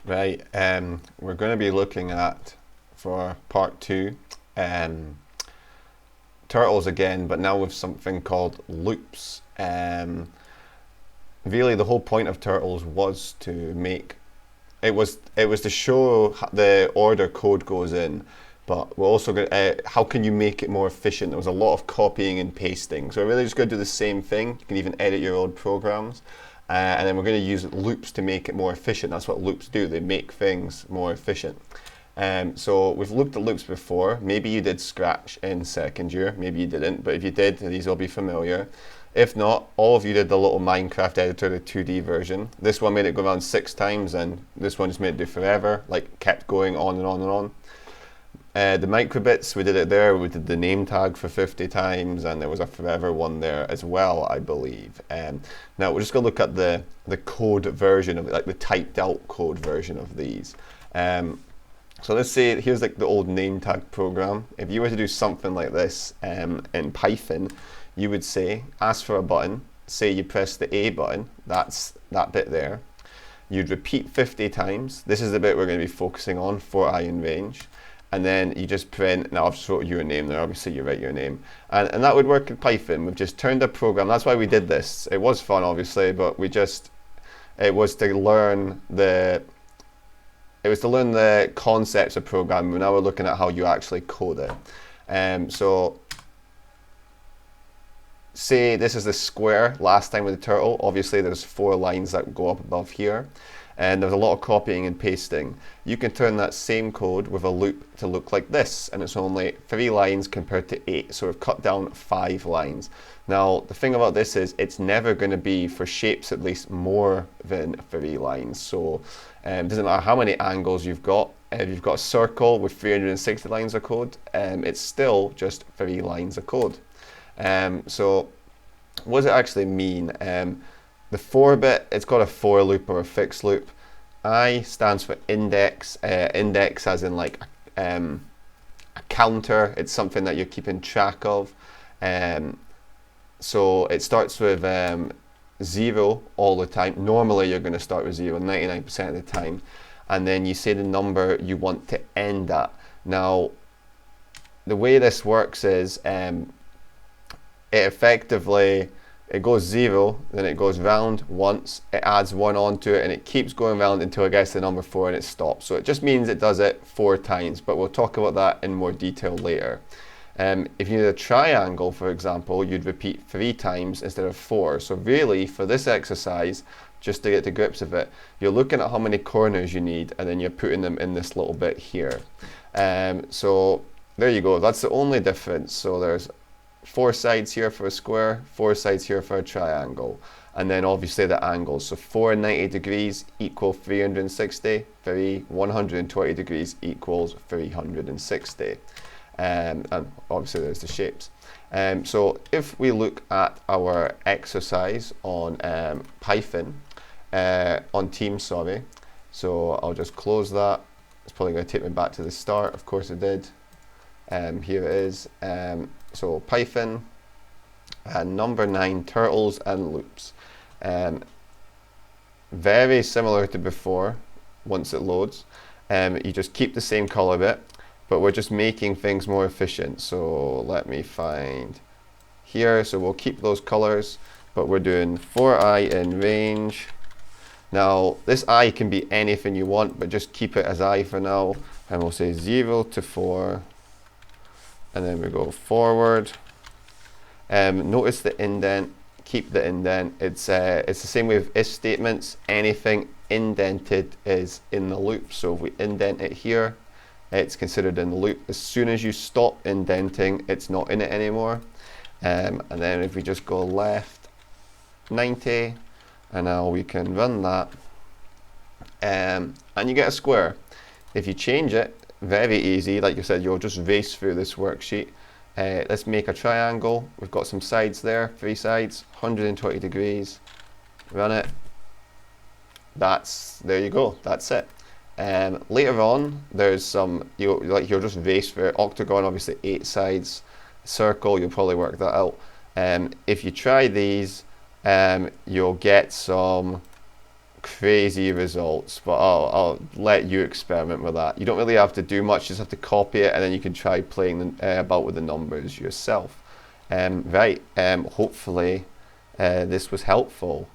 Right, we're going to be looking at, for part two, um, turtles again, but now with something called loops. Really, the whole point of turtles was to make it was to show the order code goes in, but we're also going how can you make it more efficient? There was a lot of copying and pasting, so we're really just going to do the same thing. You can even edit your old programs, and then we're going to use loops to make it more efficient. That's what loops do, they make things more efficient. So we've looked at loops before. Maybe you did Scratch in second year, maybe you didn't, but if you did, these will be familiar. If not, all of you did the little Minecraft editor, the 2D version. This one made it go around 6 times, and this one just made it do forever, like kept going on and on and on. The microbits, we did it there. We did the name tag for 50 times, and there was a forever one there as well, I believe. Now we're just going to look at the code version of it, like the typed out code version of these. So let's say here's like the old name tag program. If you were to do something like this in Python, you would say, ask for a button, say you press the A button, that's that bit there. You'd repeat 50 times. This is the bit we're going to be focusing on for I in range. And then you just print, now I've just wrote your name there, obviously you write your name. And that would work in Python. We've just turned a program, that's why we did this. It was fun obviously, but it was to learn the concepts of programming. Now we're looking at how you actually code it. So say this is the square last time with the turtle. Obviously there's 4 lines that go up above here, and there's a lot of copying and pasting. You can turn that same code with a loop to look like this, and it's only 3 lines compared to 8, so we've cut down 5 lines. Now the thing about this is it's never going to be, for shapes at least, more than 3 lines. So it doesn't matter how many angles you've got. If you've got a circle with 360 lines of code, it's still just 3 lines of code. So what does it actually mean? The for bit, it's got a for loop or a fixed loop. I stands for index. Index as in like a counter. It's something that you're keeping track of. So it starts with 0 all the time. Normally you're going to start with 0 99% of the time. And then you say the number you want to end at. Now, the way this works is it goes 0, then it goes round once, it adds 1 onto it, and it keeps going round until it gets to the number 4 and it stops. So it just means it does it 4 times, but we'll talk about that in more detail later. If you need a triangle, for example, you'd repeat 3 times instead of 4. So really, for this exercise, just to get to grips with it, you're looking at how many corners you need, and then you're putting them in this little bit here. So there you go, that's the only difference. So there's 4 sides here for a square, 4 sides here for a triangle, and then obviously the angles. So 4 90 degrees equal 360, 120 degrees equals 360. And obviously there's the shapes. So if we look at our exercise on Python, on Teams, sorry, so I'll just close that. It's probably going to take me back to the start. Of course it did. Here it is. So Python, number 9, turtles and loops. Very similar to before. Once it loads, you just keep the same color bit, but we're just making things more efficient. So let me find here. So we'll keep those colors, but we're doing for I in range. Now this I can be anything you want, but just keep it as I for now, and we'll say 0 to 4. And then we go forward. Notice the indent, keep the indent. It's the same way with if statements. Anything indented is in the loop. So if we indent it here, it's considered in the loop. As soon as you stop indenting, it's not in it anymore. And then if we just go left 90, and now we can run that, and you get a square. If you change it, very easy, like you said, you'll just race through this worksheet. Let's make a triangle. We've got some sides there, 3 sides, 120 degrees. Run it. There you go, that's it. Later on, there's some, you'll just race through it. Octagon, obviously 8 sides. Circle, you'll probably work that out. If you try these, you'll get some crazy results, but I'll let you experiment with that. You don't really have to do much, you just have to copy it, and then you can try playing about with the numbers yourself. Hopefully this was helpful.